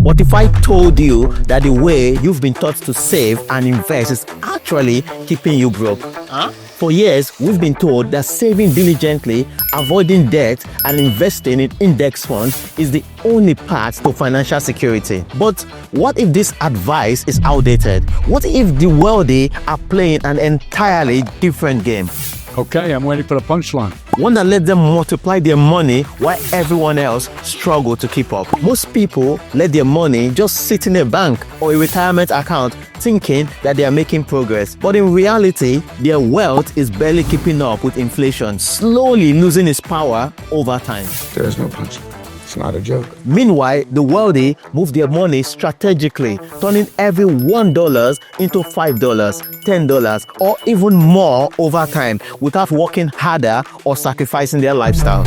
What if I told you that the way you've been taught to save and invest is actually keeping you broke? For years, we've been told that saving diligently, avoiding debt, and investing in index funds is the only path to financial security. But what if this advice is outdated? What if the wealthy are playing an entirely different game? Okay, I'm waiting for the punchline. One that let them multiply their money while everyone else struggle to keep up. Most people let their money just sit in a bank or a retirement account thinking that they are making progress. But in reality, their wealth is barely keeping up with inflation, slowly losing its power over time. There is no punchline. It's not a joke. Meanwhile, the wealthy move their money strategically, turning every $1 into $5, $10, or even more over time without working harder or sacrificing their lifestyle.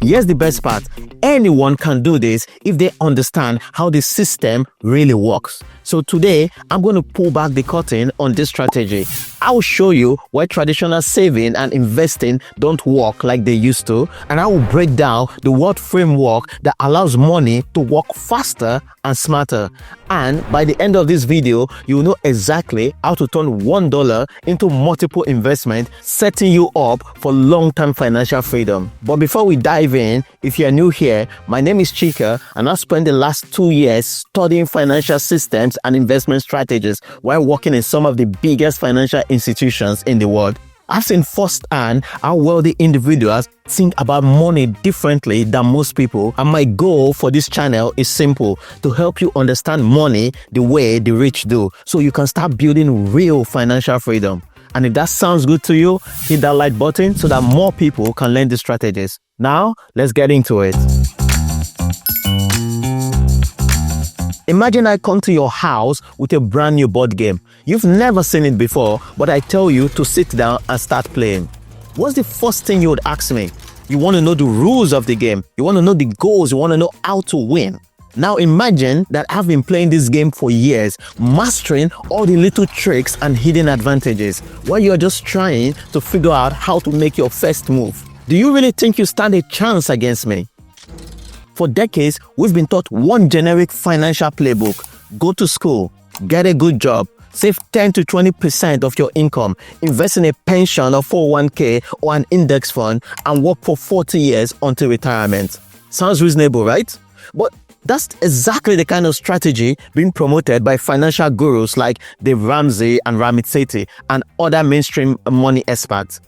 Here's the best part. Anyone can do this if they understand how the system really works. So today, I'm going to pull back the curtain on this strategy. I'll show you why traditional saving and investing don't work like they used to, and I will break down the wealth framework that allows money to work faster and smarter. And by the end of this video, you will know exactly how to turn $1 into multiple investments, setting you up for long-term financial freedom. But before we dive in, if you are new here, my name is Chika, and I've spent the last 2 years studying financial systems and investment strategies while working in some of the biggest financial institutions in the world. I've seen firsthand how wealthy individuals think about money differently than most people, and my goal for this channel is simple: to help you understand money the way the rich do, so you can start building real financial freedom. And if that sounds good to you, hit that like button so that more people can learn these strategies. Now, let's get into it. Imagine I come to your house with a brand new board game. You've never seen it before, but I tell you to sit down and start playing. What's the first thing you would ask me? You want to know the rules of the game. You want to know the goals. You want to know how to win. Now imagine that I've been playing this game for years, mastering all the little tricks and hidden advantages, while you're just trying to figure out how to make your first move. Do you really think you stand a chance against me? For decades, we've been taught one generic financial playbook: go to school, get a good job, save 10 to 20% of your income, invest in a pension or 401k or an index fund, and work for 40 years until retirement. Sounds reasonable, right? But that's exactly the kind of strategy being promoted by financial gurus like Dave Ramsey and Ramit Sethi and other mainstream money experts.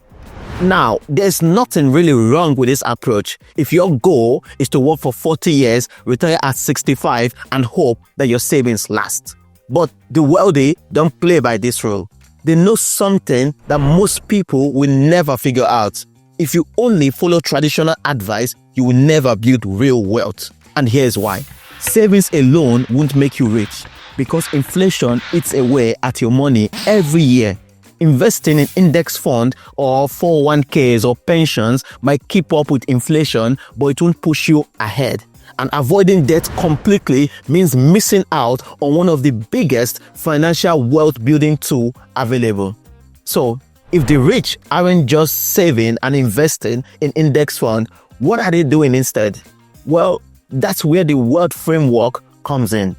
Now, there's nothing really wrong with this approach if your goal is to work for 40 years, retire at 65, and hope that your savings last. But the wealthy don't play by this rule. They know something that most people will never figure out. If you only follow traditional advice, you will never build real wealth. And here's why. Savings alone won't make you rich, because inflation eats away at your money every year. Investing in index fund or 401ks or pensions might keep up with inflation, but it won't push you ahead. And avoiding debt completely means missing out on one of the biggest financial wealth building tools available. So, if the rich aren't just saving and investing in index fund, what are they doing instead? Well, that's where the wealth framework comes in.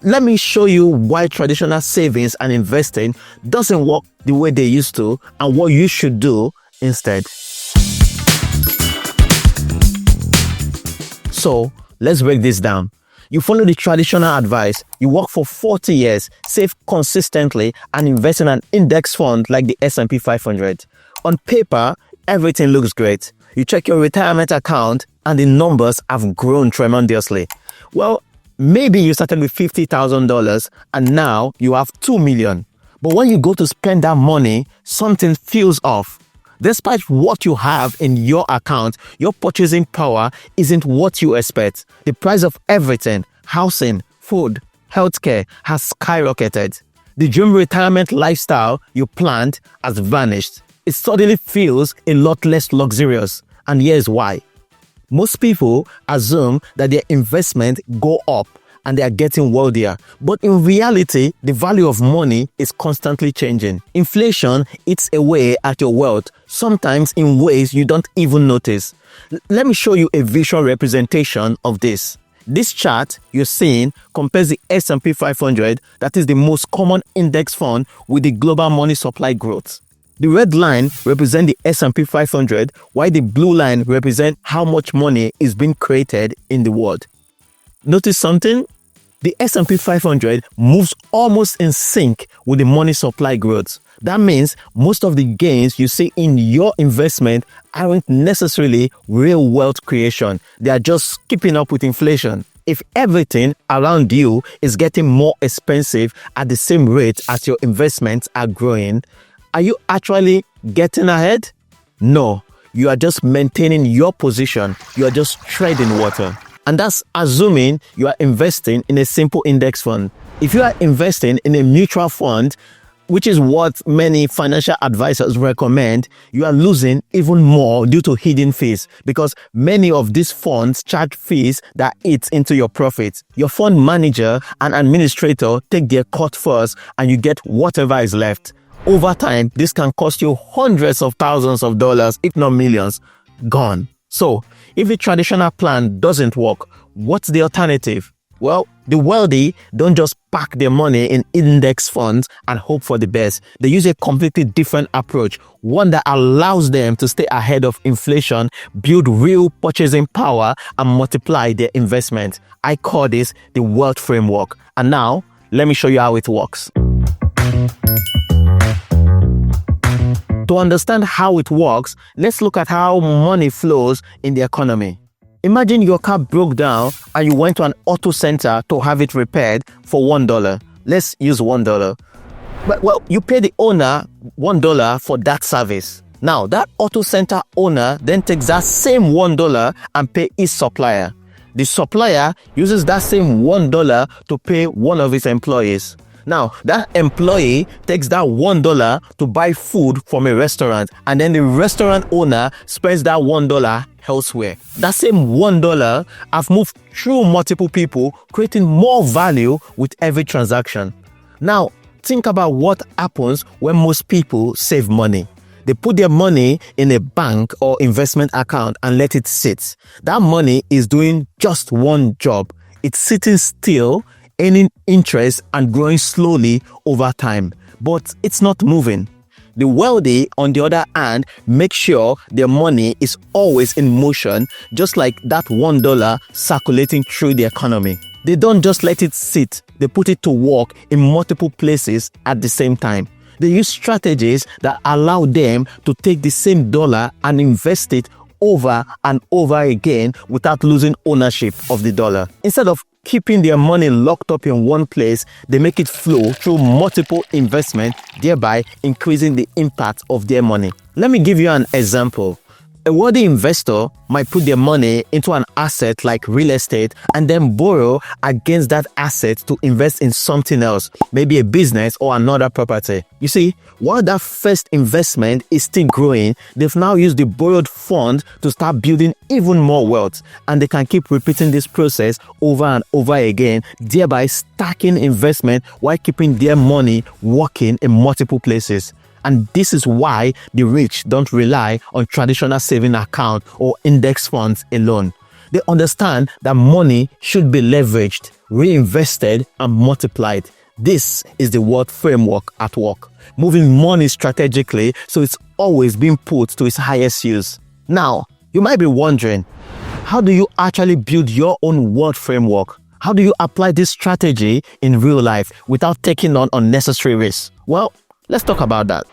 Let me show you why traditional savings and investing doesn't work the way they used to, and what you should do instead. So, let's break this down. You follow the traditional advice, you work for 40 years, save consistently, and invest in an index fund like the S&P 500. On paper, everything looks great. You check your retirement account and the numbers have grown tremendously. Well, maybe you started with $50,000 and now you have $2 million. But when you go to spend that money, something feels off. Despite what you have in your account, your purchasing power isn't what you expect. The price of everything, housing, food, healthcare, has skyrocketed. The dream retirement lifestyle you planned has vanished. It suddenly feels a lot less luxurious. And here's why. Most people assume that their investment go up and they are getting wealthier. But in reality, the value of money is constantly changing. Inflation eats away at your wealth, sometimes in ways you don't even notice. Let me show you a visual representation of this. This chart you're seeing compares the S&P 500, that is the most common index fund, with the global money supply growth. The red line represents the S&P 500, while the blue line represents how much money is being created in the world. Notice something? The S&P 500 moves almost in sync with the money supply growth. That means most of the gains you see in your investment aren't necessarily real wealth creation. They are just keeping up with inflation. If everything around you is getting more expensive at the same rate as your investments are growing, are you actually getting ahead? No, you are just maintaining your position. You are just treading water. And that's assuming you are investing in a simple index fund. If you are investing in a mutual fund, which is what many financial advisors recommend, you are losing even more due to hidden fees, because many of these funds charge fees that eat into your profits. Your fund manager and administrator take their cut first, and you get whatever is left. Over time, this can cost you hundreds of thousands of dollars, if not millions, gone. So, if the traditional plan doesn't work, what's the alternative? Well, the wealthy don't just pack their money in index funds and hope for the best. They use a completely different approach, one that allows them to stay ahead of inflation, build real purchasing power, and multiply their investment. I call this the wealth framework. And now, let me show you how it works. To understand how it works, let's look at how money flows in the economy. Imagine your car broke down and you went to an auto center to have it repaired for $1. Let's use $1. Well, you pay the owner $1 for that service. Now, that auto center owner then takes that same $1 and pay his supplier. The supplier uses that same $1 to pay one of his employees. Now, that employee takes that $1 to buy food from a restaurant, and then the restaurant owner spends that $1 elsewhere. That same $1 have moved through multiple people, creating more value with every transaction. Now, think about what happens when most people save money. They put their money in a bank or investment account and let it sit. That money is doing just one job. It's sitting still, earning interest and growing slowly over time, but it's not moving. The wealthy, on the other hand, make sure their money is always in motion, just like that $1 circulating through the economy. They don't just let it sit, they put it to work in multiple places at the same time. They use strategies that allow them to take the same dollar and invest it over and over again without losing ownership of the dollar. Instead of keeping their money locked up in one place, they make it flow through multiple investments, thereby increasing the impact of their money. Let me give you an example. A wealthy investor might put their money into an asset like real estate and then borrow against that asset to invest in something else, maybe a business or another property. You see, while that first investment is still growing, they've now used the borrowed fund to start building even more wealth, and they can keep repeating this process over and over again, thereby stacking investment while keeping their money working in multiple places. And this is why the rich don't rely on traditional saving account or index funds alone. They understand that money should be leveraged, reinvested, and multiplied. This is the wealth framework at work, moving money strategically so it's always being put to its highest use. Now, you might be wondering, how do you actually build your own wealth framework? How do you apply this strategy in real life without taking on unnecessary risks? Well, let's talk about that.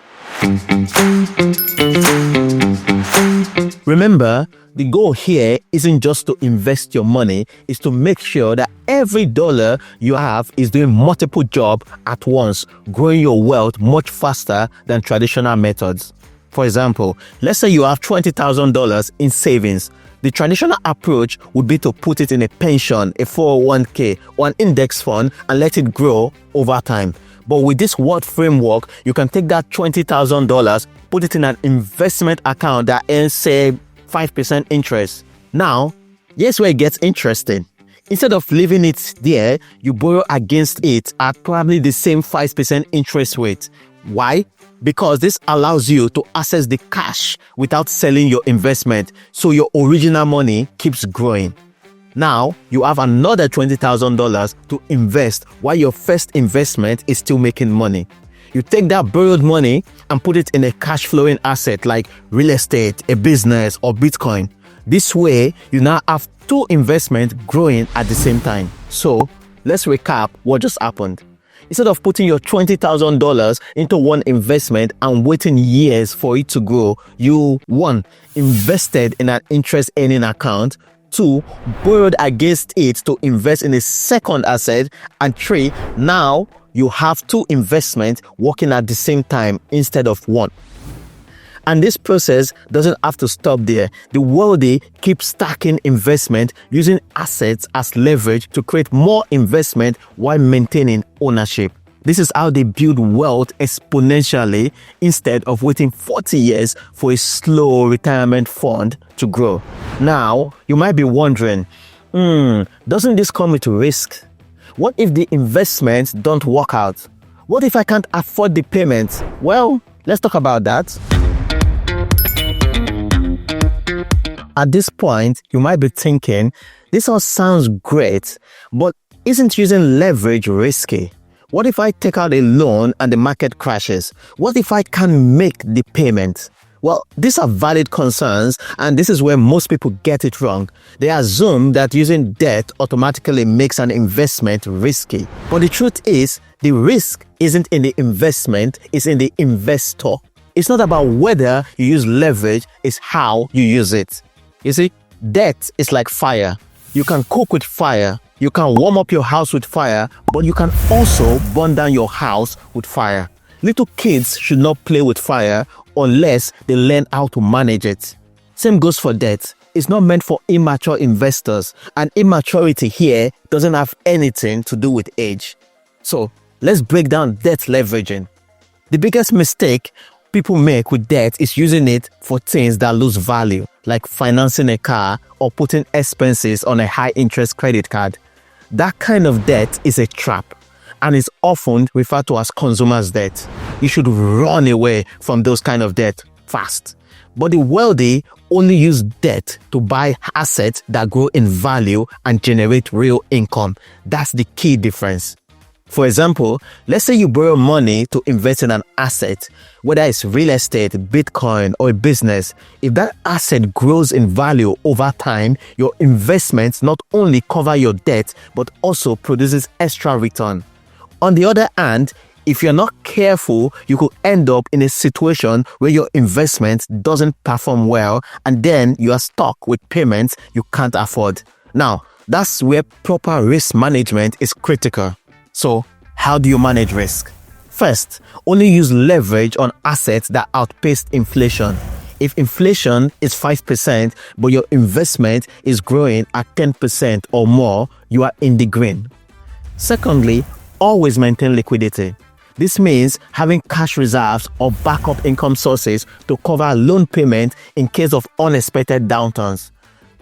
Remember, the goal here isn't just to invest your money, it's to make sure that every dollar you have is doing multiple jobs at once, growing your wealth much faster than traditional methods. For example, let's say you have $20,000 in savings. The traditional approach would be to put it in a pension, a 401k, or an index fund and let it grow over time. But with this wealth framework, you can take that $20,000, put it in an investment account that earns, say, 5% interest. Now, here's where it gets interesting. Instead of leaving it there, you borrow against it at probably the same 5% interest rate. Why? Because this allows you to access the cash without selling your investment, so your original money keeps growing. Now, you have another $20,000 to invest while your first investment is still making money. You take that borrowed money and put it in a cash flowing asset like real estate, a business, or Bitcoin. This way, you now have two investments growing at the same time. So, let's recap what just happened. Instead of putting your $20,000 into one investment and waiting years for it to grow, you 1. Invested in an interest earning account, 2. Borrowed against it to invest in a second asset, and 3. Now you have two investments working at the same time instead of one. And this process doesn't have to stop there. The wealthy keep stacking investment using assets as leverage to create more investment while maintaining ownership. This is how they build wealth exponentially instead of waiting 40 years for a slow retirement fund to grow. Now, you might be wondering, doesn't this come with risk? What if the investments don't work out? What if I can't afford the payments? Well, let's talk about that. At this point, you might be thinking, this all sounds great, but isn't using leverage risky? What if I take out a loan and the market crashes? What if I can't make the payment? Well, these are valid concerns, and this is where most people get it wrong. They assume that using debt automatically makes an investment risky. But the truth is, the risk isn't in the investment, it's in the investor. It's not about whether you use leverage, it's how you use it. You see, debt is like fire. You can cook with fire, you can warm up your house with fire, but you can also burn down your house with fire. Little kids should not play with fire unless they learn how to manage it. Same goes for debt. It's not meant for immature investors, and immaturity here doesn't have anything to do with age. So, let's break down debt leveraging. The biggest mistake people make with debt is using it for things that lose value, like financing a car or putting expenses on a high-interest credit card. That kind of debt is a trap and is often referred to as consumer's debt. You should run away from those kind of debt fast. But the wealthy only use debt to buy assets that grow in value and generate real income. That's the key difference. For example, let's say you borrow money to invest in an asset, whether it's real estate, Bitcoin, or a business. If that asset grows in value over time, your investments not only cover your debt, but also produces extra return. On the other hand, if you're not careful, you could end up in a situation where your investment doesn't perform well, and then you are stuck with payments you can't afford. Now, that's where proper risk management is critical. So, how do you manage risk? First, only use leverage on assets that outpace inflation. If inflation is 5%, but your investment is growing at 10% or more, you are in the green. Secondly, always maintain liquidity. This means having cash reserves or backup income sources to cover loan payment in case of unexpected downturns.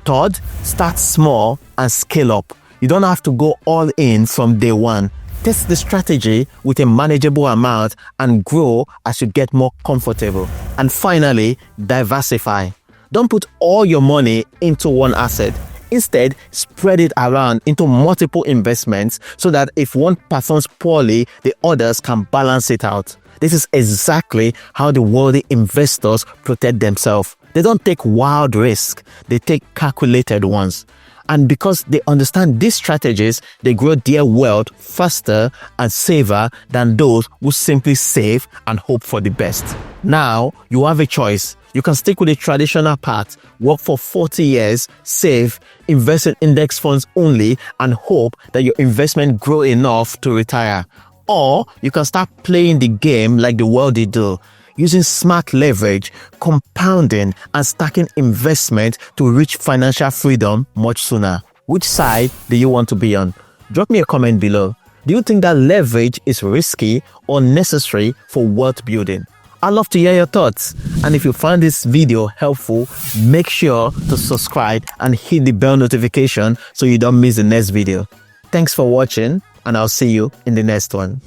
Third, start small and scale up. You don't have to go all in from day one. Test the strategy with a manageable amount and grow as you get more comfortable. And finally, diversify. Don't put all your money into one asset. Instead, spread it around into multiple investments so that if one performs poorly, the others can balance it out. This is exactly how the wealthy investors protect themselves. They don't take wild risks, they take calculated ones. And because they understand these strategies, they grow their wealth faster and safer than those who simply save and hope for the best. Now, you have a choice. You can stick with the traditional path, work for 40 years, save, invest in index funds only, and hope that your investment grow enough to retire. Or you can start playing the game like the wealthy do, using smart leverage, compounding, and stacking investment to reach financial freedom much sooner. Which side do you want to be on? Drop me a comment below. Do you think that leverage is risky or necessary for wealth building? I'd love to hear your thoughts. And if you found this video helpful, make sure to subscribe and hit the bell notification so you don't miss the next video. Thanks for watching, and I'll see you in the next one.